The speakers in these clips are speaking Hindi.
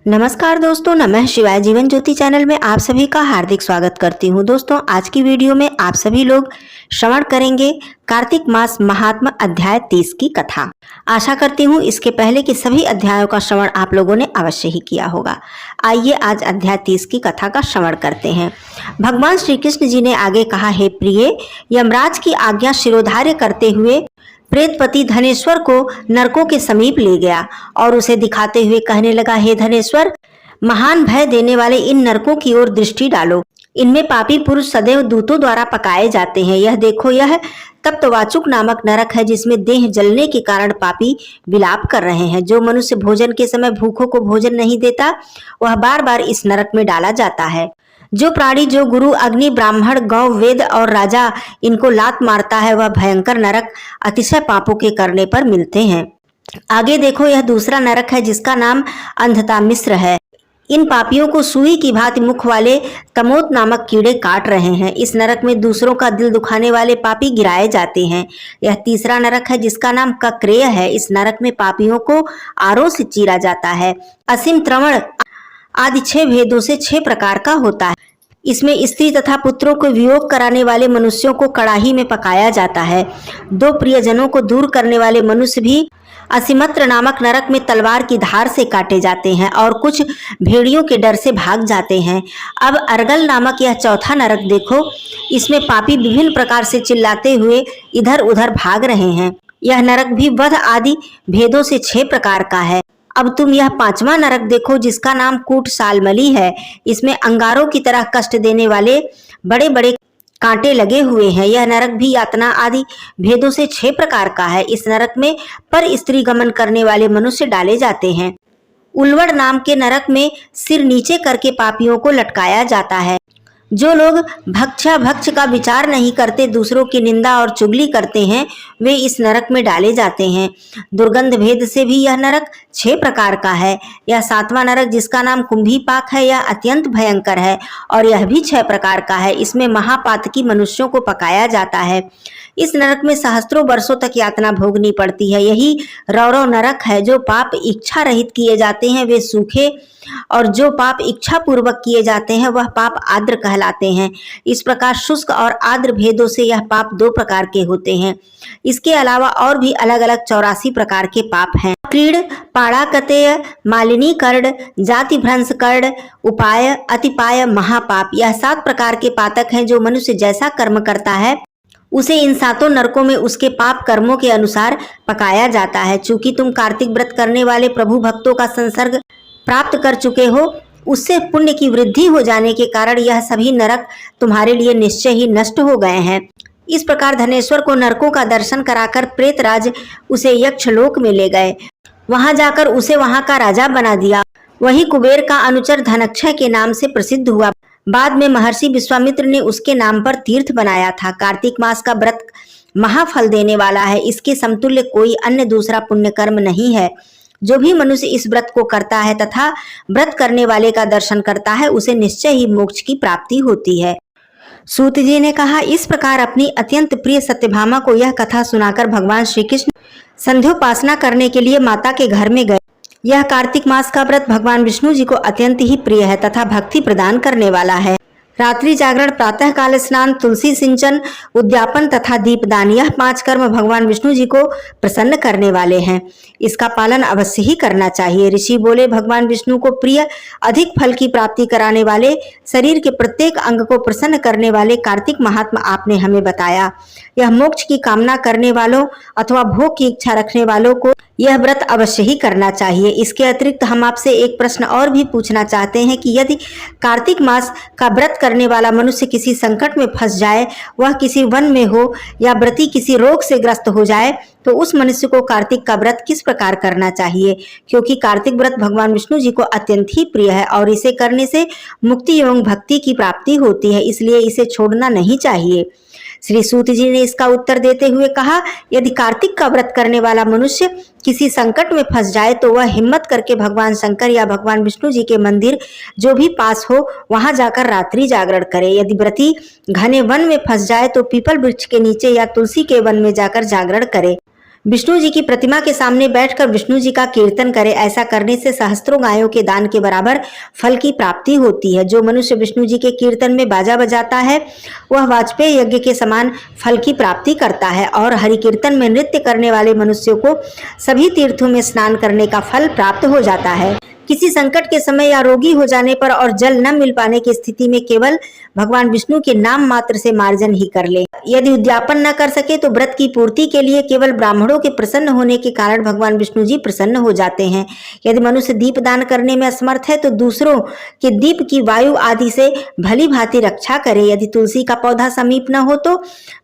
नमस्कार दोस्तों, नमः शिवाय। जीवन ज्योति चैनल में आप सभी का हार्दिक स्वागत करती हूँ। दोस्तों, आज की वीडियो में आप सभी लोग श्रवण करेंगे कार्तिक मास महात्म्य अध्याय 30 की कथा। आशा करती हूँ इसके पहले कि सभी अध्यायों का श्रवण आप लोगों ने अवश्य ही किया होगा। आइए आज अध्याय 30 की कथा का श्रवण करते हैं। भगवान श्री कृष्ण जी ने आगे कहा, हे प्रिय, यमराज की आज्ञा शिरोधार्य करते हुए प्रेतपति धनेश्वर को नरकों के समीप ले गया और उसे दिखाते हुए कहने लगा, हे धनेश्वर, महान भय देने वाले इन नरकों की ओर दृष्टि डालो। इनमें पापी पुरुष सदैव दूतों द्वारा पकाए जाते हैं। यह देखो, यह तप्तवाचुक नामक नरक है, जिसमें देह जलने के कारण पापी विलाप कर रहे हैं। जो मनुष्य भोजन के समय भूखों को भोजन नहीं देता, वह बार बार इस नरक में डाला जाता है। जो प्राणी, जो गुरु, अग्नि, ब्राह्मण, गौ, वेद और राजा इनको लात मारता है, वह भयंकर नरक अतिशय पापों के करने पर मिलते हैं। आगे देखो, यह दूसरा नरक है जिसका नाम अंधता मिश्र है। इन पापियों को सुई की भांति मुख वाले तमोत नामक कीड़े काट रहे हैं। इस नरक में दूसरों का दिल दुखाने वाले पापी गिराए जाते हैं। यह तीसरा नरक है जिसका नाम कक्रेय है। इस नरक में पापियों को आरों से चीरा जाता है। असीम त्रवण आदि 6 भेदों से 6 प्रकार का होता है। इसमें स्त्री तथा पुत्रों को वियोग कराने वाले मनुष्यों को कड़ाही में पकाया जाता है। 2 प्रियजनों को दूर करने वाले मनुष्य भी असीमत्र नामक नरक में तलवार की धार से काटे जाते हैं और कुछ भेड़ियों के डर से भाग जाते हैं। अब अर्गल नामक यह चौथा नरक देखो, इसमें पापी विभिन्न प्रकार से चिल्लाते हुए इधर उधर भाग रहे हैं। यह नरक भी वध आदि भेदों से 6 प्रकार का है। अब तुम यह 5वां नरक देखो, जिसका नाम कूट सालमली है। इसमें अंगारों की तरह कष्ट देने वाले बड़े बड़े कांटे लगे हुए हैं। यह नरक भी यातना आदि भेदों से 6 प्रकार का है। इस नरक में पर स्त्री गमन करने वाले मनुष्य डाले जाते हैं। उल्वड़ नाम के नरक में सिर नीचे करके पापियों को लटकाया जाता है। जो लोग भक्ष का विचार नहीं करते, दूसरों की निंदा और चुगली करते हैं, वे इस नरक में डाले जाते हैं। दुर्गंध भेद से भी यह नरक 6 प्रकार का है। यह 7वां नरक जिसका नाम कुंभीपाक है, यह अत्यंत भयंकर है और यह भी 6 प्रकार का है। इसमें महापातकी मनुष्यों को पकाया जाता है। इस नरक में सहस्त्रों वर्षों तक यातना भोगनी पड़ती है। यही रौरव नरक है। जो पाप इच्छा रहित किए जाते हैं वे सूखे, और जो पाप इच्छा पूर्वक किए जाते हैं वह पाप आर्द्र कहलाते हैं। इस प्रकार शुष्क और आर्द्र भेदों से यह पाप 2 प्रकार के होते हैं। इसके अलावा और भी अलग अलग 84 प्रकार के पाप हैं। क्रीड़, पाड़ाकतेय, मालिनी कर्ड, जाति भ्रंश कर्ड, उपाय, अतिपाय, महापाप, यह 7 प्रकार के पातक हैं। जो मनुष्य जैसा कर्म करता है उसे इन 7 नरकों में उसके पाप कर्मों के अनुसार पकाया जाता है। चूंकि तुम कार्तिक व्रत करने वाले प्रभु भक्तों का संसर्ग प्राप्त कर चुके हो, उससे पुण्य की वृद्धि हो जाने के कारण यह सभी नरक तुम्हारे लिए निश्चय ही नष्ट हो गए हैं। इस प्रकार धनेश्वर को नरकों का दर्शन कराकर प्रेतराज उसे यक्षलोक में ले गए। वहां जाकर उसे वहां का राजा बना दिया। वही कुबेर का अनुचर धनक्षय के नाम से प्रसिद्ध हुआ। बाद में महर्षि विश्वामित्र ने उसके नाम पर तीर्थ बनाया था। कार्तिक मास का व्रत महाफल देने वाला है। इसके समतुल्य कोई अन्य दूसरा पुण्य कर्म नहीं है। जो भी मनुष्य इस व्रत को करता है तथा व्रत करने वाले का दर्शन करता है, उसे निश्चय ही मोक्ष की प्राप्ति होती है। सूत जी ने कहा, इस प्रकार अपनी अत्यंत प्रिय सत्यभामा को यह कथा सुनाकर भगवान श्री कृष्ण संध्योपासना करने के लिए माता के घर में गए। यह कार्तिक मास का व्रत भगवान विष्णु जी को अत्यंत ही प्रिय है तथा भक्ति प्रदान करने वाला है। रात्रि जागरण, प्रातः काल स्नान, तुलसी सिंचन, उद्यापन तथा दीपदान, यह 5 कर्म भगवान विष्णु जी को प्रसन्न करने वाले हैं। इसका पालन अवश्य ही करना चाहिए। ऋषि बोले, भगवान विष्णु को प्रिय, अधिक फल की प्राप्ति कराने वाले, शरीर के प्रत्येक अंग को प्रसन्न करने वाले कार्तिक महात्मा आपने हमें बताया। यह मोक्ष की कामना करने वालों अथवा भोग की इच्छा रखने वालों को यह व्रत अवश्य ही करना चाहिए। इसके अतिरिक्त हम आपसे एक प्रश्न और भी पूछना चाहते हैं कि यदि कार्तिक मास का व्रत करने वाला मनुष्य किसी संकट में फंस जाए, वह किसी वन में हो या व्रती किसी रोग से ग्रस्त हो जाए, तो उस मनुष्य को कार्तिक का व्रत किस प्रकार करना चाहिए? क्योंकि कार्तिक व्रत भगवान विष्णु जी को अत्यंत ही प्रिय है और इसे करने से मुक्ति एवं भक्ति की प्राप्ति होती है, इसलिए इसे छोड़ना नहीं चाहिए। श्री सूत जी ने इसका उत्तर देते हुए कहा, यदि कार्तिक का व्रत करने वाला मनुष्य किसी संकट में फंस जाए तो वह हिम्मत करके भगवान शंकर या भगवान विष्णु जी के मंदिर जो भी पास हो वहां जाकर रात्रि जागरण करे। यदि व्रती घने वन में फंस जाए तो पीपल वृक्ष के नीचे या तुलसी के वन में जाकर जागरण करे। विष्णु जी की प्रतिमा के सामने बैठकर विष्णु जी का कीर्तन करे। ऐसा करने से सहस्त्रों गायों के दान के बराबर फल की प्राप्ति होती है। जो मनुष्य विष्णु जी के कीर्तन में बाजा बजाता है वह वाजपेयी यज्ञ के समान फल की प्राप्ति करता है। और हरि कीर्तन में नृत्य करने वाले मनुष्यों को सभी तीर्थों में स्नान करने का फल प्राप्त हो जाता है। किसी संकट के समय या रोगी हो जाने पर और जल न मिल पाने की स्थिति में केवल भगवान विष्णु के नाम मात्र से मार्जन ही कर ले। यदि उद्यापन न कर सके तो व्रत की पूर्ति के लिए केवल ब्राह्मणों के प्रसन्न होने के कारण भगवान विष्णु जी प्रसन्न हो जाते हैं। यदि मनुष्य दीप दान करने में असमर्थ है तो दूसरों के दीप की वायु आदि से भली भांति रक्षा करे। यदि तुलसी का पौधा समीप न हो तो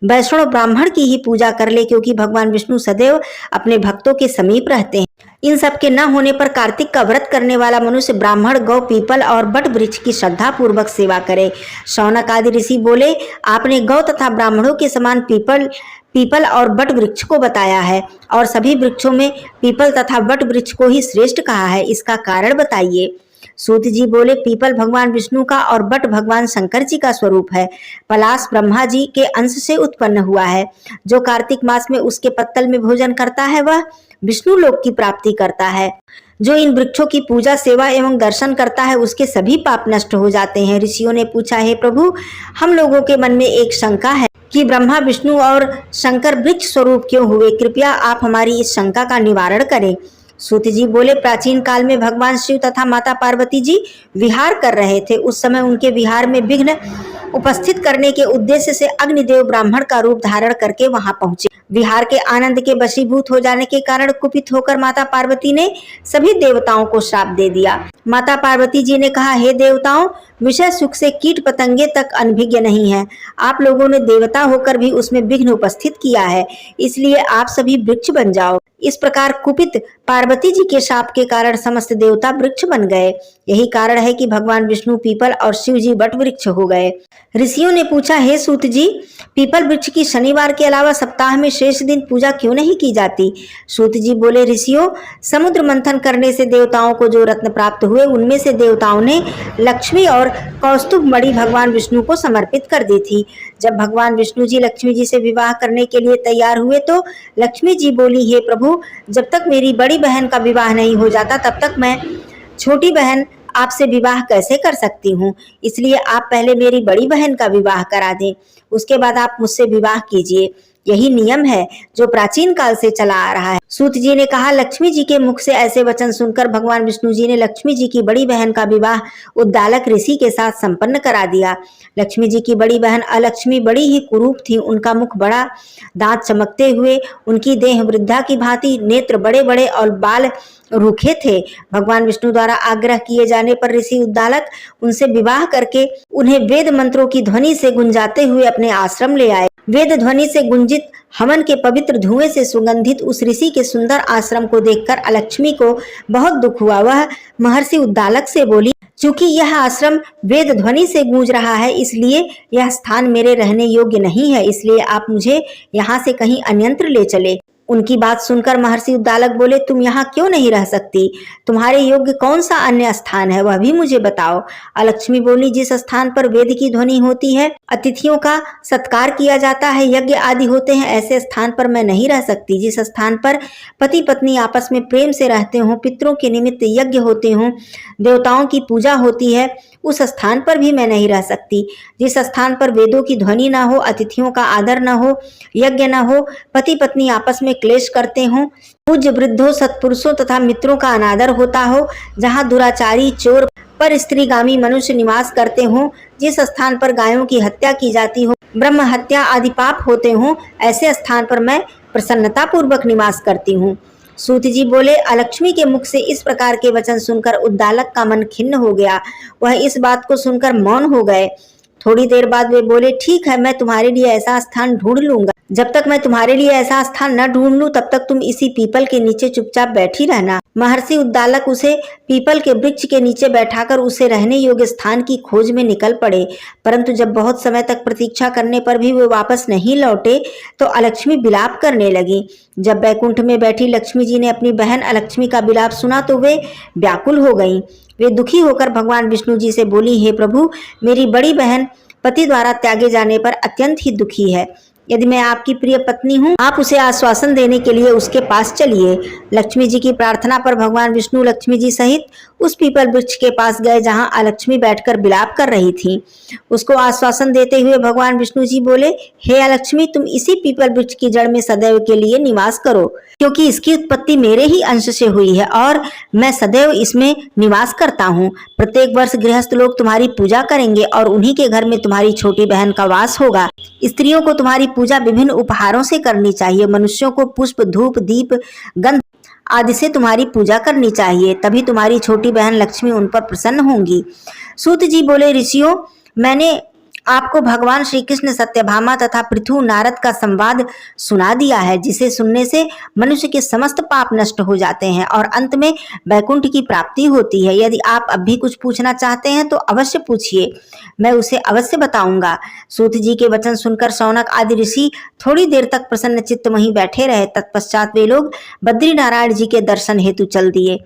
वैष्णव ब्राह्मण की ही पूजा कर ले, क्योंकि भगवान विष्णु सदैव अपने भक्तों के समीप रहते हैं। इन सब के न होने पर कार्तिक का व्रत करने वाला मनुष्य ब्राह्मण, गौ, पीपल और बट वृक्ष की श्रद्धा पूर्वक सेवा करे। शौनक आदि ऋषि बोले, आपने गौ तथा ब्राह्मणों के समान पीपल और बट वृक्ष को बताया है और सभी वृक्षों में पीपल तथा बट वृक्ष को ही श्रेष्ठ कहा है। इसका कारण बताइए। सूत जी बोले, पीपल भगवान विष्णु का और बट भगवान शंकर जी का स्वरूप है। पलाश ब्रह्मा जी के अंश से उत्पन्न हुआ है। जो कार्तिक मास में उसके पत्तल में भोजन करता है वह विष्णु लोक की प्राप्ति करता है। जो इन वृक्षों की पूजा, सेवा एवं दर्शन करता है उसके सभी पाप नष्ट हो जाते हैं। ऋषियों ने पूछा, हे प्रभु, हम लोगों के मन में एक शंका है कि ब्रह्मा, विष्णु और शंकर वृक्ष स्वरूप क्यों हुए? कृपया आप हमारी इस शंका का निवारण करें। सूत जी बोले, प्राचीन काल में भगवान शिव तथा माता पार्वती जी विहार कर रहे थे। उस समय उनके विहार में विघ्न उपस्थित करने के उद्देश्य से अग्निदेव ब्राह्मण का रूप धारण करके वहां पहुंचे। विहार के आनंद के वशीभूत हो जाने के कारण कुपित होकर माता पार्वती ने सभी देवताओं को श्राप दे दिया। माता पार्वती जी ने कहा, हे देवताओं, विषय सुख से कीट पतंगे तक अनभिज्ञ नहीं है। आप लोगों ने देवता होकर भी उसमें विघ्न उपस्थित किया है, इसलिए आप सभी वृक्ष बन जाओ। इस प्रकार कुपित पार्वती जी के शाप के कारण समस्त देवता वृक्ष बन गए। यही कारण है कि भगवान विष्णु पीपल और शिव जी वट वृक्ष हो गए। ऋषियों ने पूछा, हे सूत जी, पीपल वृक्ष की शनिवार के अलावा सप्ताह में शेष दिन पूजा क्यों नहीं की जाती? सूत जी बोले, ऋषियों, समुद्र मंथन करने से देवताओं को जो रत्न प्राप्त हुए उनमें से देवताओं ने लक्ष्मी और कौस्तुभ मणि भगवान विष्णु को समर्पित कर दी थी। जब भगवान विष्णु जी लक्ष्मी जी से विवाह करने के लिए तैयार हुए तो लक्ष्मी जी बोली, हे प्रभु, जब तक मेरी बड़ी बहन का विवाह नहीं हो जाता तब तक मैं छोटी बहन आपसे विवाह कैसे कर सकती हूँ? इसलिए आप पहले मेरी बड़ी बहन का विवाह करा दें, उसके बाद आप मुझसे विवाह कीजिए। यही नियम है जो प्राचीन काल से चला आ रहा है। सूत जी ने कहा, लक्ष्मी जी के मुख से ऐसे वचन सुनकर भगवान विष्णु जी ने लक्ष्मी जी की बड़ी बहन का विवाह उद्दालक ऋषि के साथ संपन्न करा दिया। लक्ष्मी जी की बड़ी बहन अलक्ष्मी बड़ी ही कुरूप थी। उनका मुख बड़ा, दांत चमकते हुए, उनकी देह वृद्धा की भांति, नेत्र बड़े बड़े और बाल रूखे थे। भगवान विष्णु द्वारा आग्रह किए जाने पर ऋषि उद्दालक उनसे विवाह करके उन्हें वेद मंत्रों की ध्वनि से गुंजाते हुए अपने आश्रम ले आए। वेद ध्वनि से गुंजित हवन के पवित्र धुएं से सुगंधित उस ऋषि के सुंदर आश्रम को देखकर अलक्ष्मी को बहुत दुख हुआ। वह महर्षि उद्दालक से बोली, चूंकि यह आश्रम वेद ध्वनि से गूंज रहा है इसलिए यह स्थान मेरे रहने योग्य नहीं है, इसलिए आप मुझे यहाँ से कहीं अन्यत्र ले चले। उनकी बात सुनकर महर्षि उद्दालक बोले, तुम यहाँ क्यों नहीं रह सकती? तुम्हारे योग्य कौन सा अन्य स्थान है, वह भी मुझे बताओ। अलक्ष्मी बोली, जिस स्थान पर वेद की ध्वनि होती है, अतिथियों का सत्कार किया जाता है, यज्ञ आदि होते हैं, ऐसे स्थान पर मैं नहीं रह सकती। जिस स्थान पर पति पत्नी आपस में प्रेम से रहते हों, पितरों के निमित्त यज्ञ होते हों, देवताओं की पूजा होती है, उस स्थान पर भी मैं नहीं रह सकती। जिस स्थान पर वेदों की ध्वनि न हो, अतिथियों का आदर न हो, यज्ञ न हो, पति पत्नी आपस में क्लेश करते हों, पूज्य वृद्धों, सत्पुरुषों तथा मित्रों का अनादर होता हो, जहाँ दुराचारी, चोर, पर स्त्रीगामी मनुष्य निवास करते हों, जिस स्थान पर गायों की हत्या की जाती हो, ब्रह्म हत्या आदि पाप होते हों, ऐसे स्थान पर मैं प्रसन्नता पूर्वक निवास करती हूँ। सूत जी बोले, अलक्ष्मी के मुख से इस प्रकार के वचन सुनकर उद्दालक का मन खिन्न हो गया। वह इस बात को सुनकर मौन हो गए। थोड़ी देर बाद वे बोले, ठीक है, मैं तुम्हारे लिए ऐसा स्थान ढूंढ लूंगा। जब तक मैं तुम्हारे लिए ऐसा स्थान न ढूंढ लूं तब तक तुम इसी पीपल के नीचे चुपचाप बैठी रहना। महर्षि उद्दालक उसे पीपल के वृक्ष के नीचे बैठाकर उसे रहने योग्य स्थान की खोज में निकल पड़े, परंतु जब बहुत समय तक प्रतीक्षा करने पर भी वे वापस नहीं लौटे तो अलक्ष्मी विलाप करने लगी। जब बैकुंठ में बैठी लक्ष्मी जी ने अपनी बहन अलक्ष्मी का विलाप सुना तो वे व्याकुल हो गईं। वे दुखी होकर भगवान विष्णु जी से बोली, हे प्रभु, मेरी बड़ी बहन पति द्वारा त्यागे जाने पर अत्यंत ही दुखी है। यदि मैं आपकी प्रिय पत्नी हूँ, आप उसे आश्वासन देने के लिए उसके पास चलिए। लक्ष्मी जी की प्रार्थना पर भगवान विष्णु लक्ष्मी जी सहित उस पीपल वृक्ष के पास गए जहाँ अलक्ष्मी बैठकर विलाप कर रही थी। उसको आश्वासन देते हुए भगवान विष्णु जी बोले, हे अलक्ष्मी, तुम इसी पीपल वृक्ष की जड़ में सदैव के लिए निवास करो, क्योंकि इसकी उत्पत्ति मेरे ही अंश से हुई है और मैं सदैव इसमें निवास करता हूँ। प्रत्येक वर्ष गृहस्थ लोग तुम्हारी पूजा करेंगे और उन्हीं के घर में तुम्हारी छोटी बहन का वास होगा। स्त्रियों को तुम्हारी पूजा विभिन्न उपहारों से करनी चाहिए। मनुष्यों को पुष्प, धूप, दीप, गंध आदि से तुम्हारी पूजा करनी चाहिए, तभी तुम्हारी छोटी बहन लक्ष्मी उन पर प्रसन्न होंगी। सूत जी बोले, ऋषियों, मैंने आपको भगवान श्री कृष्ण, सत्यभामा तथा पृथु नारद का संवाद सुना दिया है, जिसे सुनने से मनुष्य के समस्त पाप नष्ट हो जाते हैं और अंत में वैकुंठ की प्राप्ति होती है। यदि आप अब भी कुछ पूछना चाहते हैं तो अवश्य पूछिए, मैं उसे अवश्य बताऊंगा। सूत जी के वचन सुनकर शौनक आदि ऋषि थोड़ी देर तक प्रसन्न चित्त वहीं बैठे रहे। तत्पश्चात वे लोग बद्री नारायण जी के दर्शन हेतु चल दिए।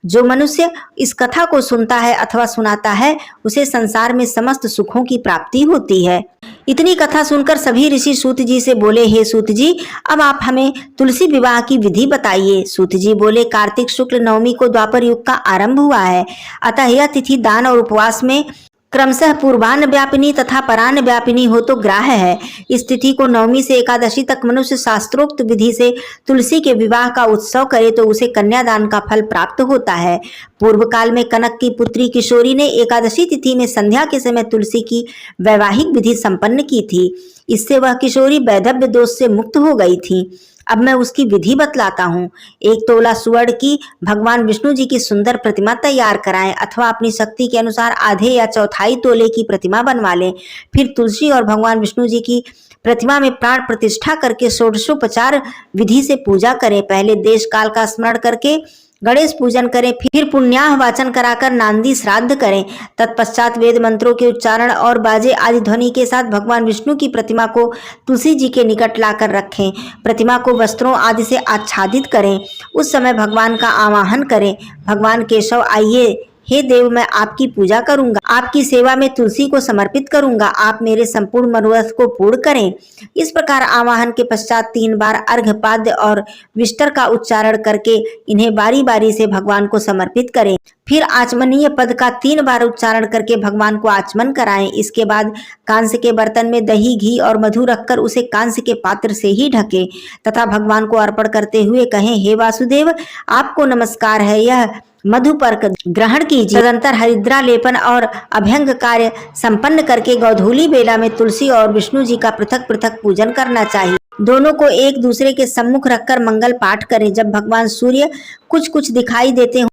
जो मनुष्य इस कथा को सुनता है अथवा सुनाता है, उसे संसार में समस्त सुखों की प्राप्ति होती है। इतनी कथा सुनकर सभी ऋषि सूत जी से बोले, हे सूत जी, अब आप हमें तुलसी विवाह की विधि बताइए। सूत जी बोले, कार्तिक शुक्ल नवमी को द्वापर युग का आरंभ हुआ है, अतः यह तिथि दान और उपवास में क्रमशः पूर्वान्न व्यापिनी तथा परान्न व्यापिनी हो तो ग्राह्य है। इस तिथि को नवमी से एकादशी तक मनुष्य शास्त्रोक्त विधि से तुलसी के विवाह का उत्सव करे तो उसे कन्यादान का फल प्राप्त होता है। पूर्व काल में कनक की पुत्री किशोरी ने एकादशी तिथि में संध्या के समय तुलसी की वैवाहिक विधि संपन्न की थी। इससे वह किशोरी वैधव्य दोष से मुक्त हो गई थी। अब मैं उसकी विधि बतलाता हूँ। 1 तोला सुवर्ण की भगवान विष्णु जी की सुंदर प्रतिमा तैयार कराएं अथवा अपनी शक्ति के अनुसार आधे या चौथाई तोले की प्रतिमा बनवा लें। फिर तुलसी और भगवान विष्णु जी की प्रतिमा में प्राण प्रतिष्ठा करके षोडशोपचार विधि से पूजा करें। पहले देश काल का स्मरण करके गणेश पूजन करें, फिर पुण्याह वाचन कराकर नांदी श्राद्ध करें। तत्पश्चात वेद मंत्रों के उच्चारण और बाजे आदि ध्वनि के साथ भगवान विष्णु की प्रतिमा को तुलसी जी के निकट लाकर रखें। प्रतिमा को वस्त्रों आदि से आच्छादित करें। उस समय भगवान का आवाहन करें, भगवान केशव आइए, हे देव, मैं आपकी पूजा करूंगा, आपकी सेवा में तुलसी को समर्पित करूंगा, आप मेरे संपूर्ण मनोरथ को पूर्ण करें। इस प्रकार आवाहन के पश्चात 3 बार अर्घ्यपाद्य और विष्टर का उच्चारण करके इन्हें बारी बारी से भगवान को समर्पित करें। फिर आचमनीय पद का 3 बार उच्चारण करके भगवान को आचमन कराएं। इसके बाद कांस्य के बर्तन में दही, घी और मधु रखकर उसे कांस्य के पात्र से ही ढके तथा भगवान को अर्पण करते हुए कहें, हे वासुदेव, आपको नमस्कार है, यह मधुपर्क ग्रहण कीजिए। तदंतर हरिद्रा लेपन और अभ्यंग कार्य संपन्न करके गोधूली बेला में तुलसी और विष्णु जी का पृथक पृथक पूजन करना चाहिए। दोनों को एक दूसरे के सम्मुख रखकर मंगल पाठ करें। जब भगवान सूर्य कुछ कुछ दिखाई देते हो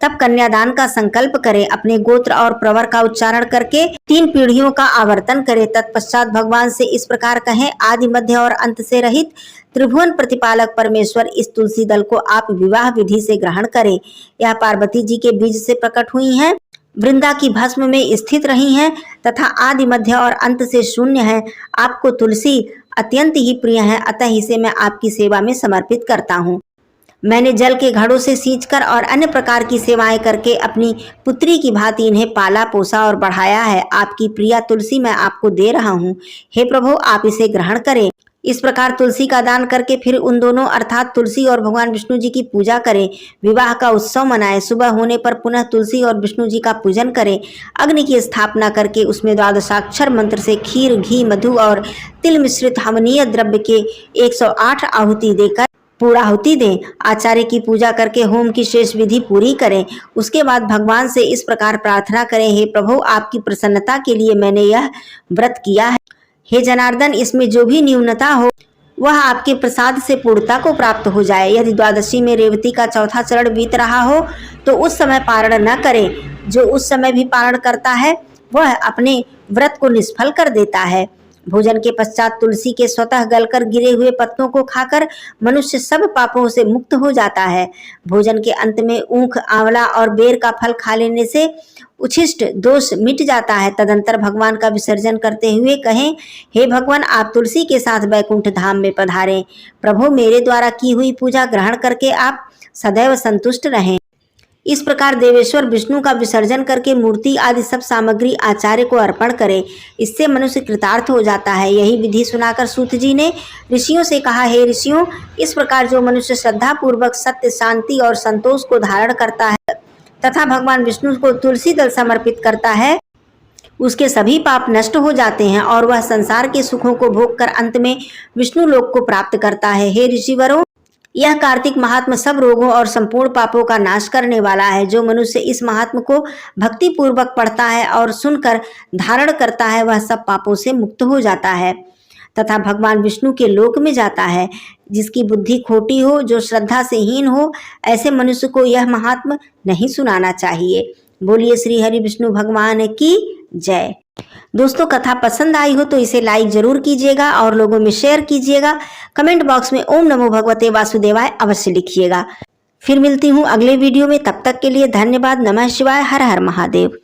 तब कन्यादान का संकल्प करें। अपने गोत्र और प्रवर का उच्चारण करके 3 पीढ़ियों का आवर्तन करें। तत्पश्चात भगवान से इस प्रकार कहें, आदि मध्य और अंत से रहित त्रिभुवन प्रतिपालक परमेश्वर, इस तुलसी दल को आप विवाह विधि से ग्रहण करें। यह पार्वती जी के बीज से प्रकट हुई हैं, वृंदा की भस्म में स्थित रही हैं तथा आदि मध्य और अंत से शून्य है। आपको तुलसी अत्यंत ही प्रिय है, अतः इसे मैं आपकी सेवा में समर्पित करता हूँ। मैंने जल के घड़ों से सींचकर और अन्य प्रकार की सेवाएं करके अपनी पुत्री की भांति इन्हें पाला, पोसा और बढ़ाया है। आपकी प्रिया तुलसी मैं आपको दे रहा हूँ, हे प्रभु, आप इसे ग्रहण करें। इस प्रकार तुलसी का दान करके फिर उन दोनों अर्थात तुलसी और भगवान विष्णु जी की पूजा करें। विवाह का उत्सव मनाएं। सुबह होने पर पुनः तुलसी और विष्णु जी का पूजन करें। अग्नि की स्थापना करके उसमें 12 मंत्र से खीर, घी, मधु और तिल मिश्रित हवनीय द्रव्य के 108 आहुति देकर पूर्णाहुति दें। आचार्य की पूजा करके होम की शेष विधि पूरी करें। उसके बाद भगवान से इस प्रकार प्रार्थना करें, हे प्रभु, आपकी प्रसन्नता के लिए मैंने यह व्रत किया है। हे जनार्दन, इसमें जो भी न्यूनता हो वह आपके प्रसाद से पूर्णता को प्राप्त हो जाए। यदि द्वादशी में रेवती का चौथा चरण बीत रहा हो तो उस समय पारण न करें। जो उस समय भी पारण करता है वह अपने व्रत को निष्फल कर देता है। भोजन के पश्चात तुलसी के स्वतः गलकर गिरे हुए पत्तों को खाकर मनुष्य सब पापों से मुक्त हो जाता है। भोजन के अंत में ऊख, आंवला और बेर का फल खा लेने से उच्छिष्ट दोष मिट जाता है। तदंतर भगवान का विसर्जन करते हुए कहें, हे भगवान, आप तुलसी के साथ वैकुंठ धाम में पधारें। प्रभु, मेरे द्वारा की हुई पूजा ग्रहण करके आप सदैव संतुष्ट रहें। इस प्रकार देवेश्वर विष्णु का विसर्जन करके मूर्ति आदि सब सामग्री आचार्य को अर्पण करे, इससे मनुष्य कृतार्थ हो जाता है। यही विधि सुनाकर सूत जी ने ऋषियों से कहा, हे ऋषियों, इस प्रकार जो मनुष्य श्रद्धा पूर्वक सत्य, शांति और संतोष को धारण करता है तथा भगवान विष्णु को तुलसी दल समर्पित करता है, उसके सभी पाप नष्ट हो जाते हैं और वह संसार के सुखों को भोग कर अंत में विष्णु लोक को प्राप्त करता है। हे ऋषिवरों, यह कार्तिक महात्म सब रोगों और संपूर्ण पापों का नाश करने वाला है। जो मनुष्य इस महात्म को भक्ति पूर्वक पढ़ता है और सुनकर धारण करता है, वह सब पापों से मुक्त हो जाता है तथा भगवान विष्णु के लोक में जाता है। जिसकी बुद्धि खोटी हो, जो श्रद्धा से हीन हो, ऐसे मनुष्य को यह महात्म नहीं सुनाना चाहिए। बोलिए श्री हरि विष्णु भगवान की जय। दोस्तों, कथा पसंद आई हो तो इसे लाइक जरूर कीजिएगा और लोगों में शेयर कीजिएगा। कमेंट बॉक्स में ओम नमो भगवते वासुदेवाय अवश्य लिखिएगा। फिर मिलती हूँ अगले वीडियो में, तब तक के लिए धन्यवाद। नमः शिवाय। हर हर महादेव।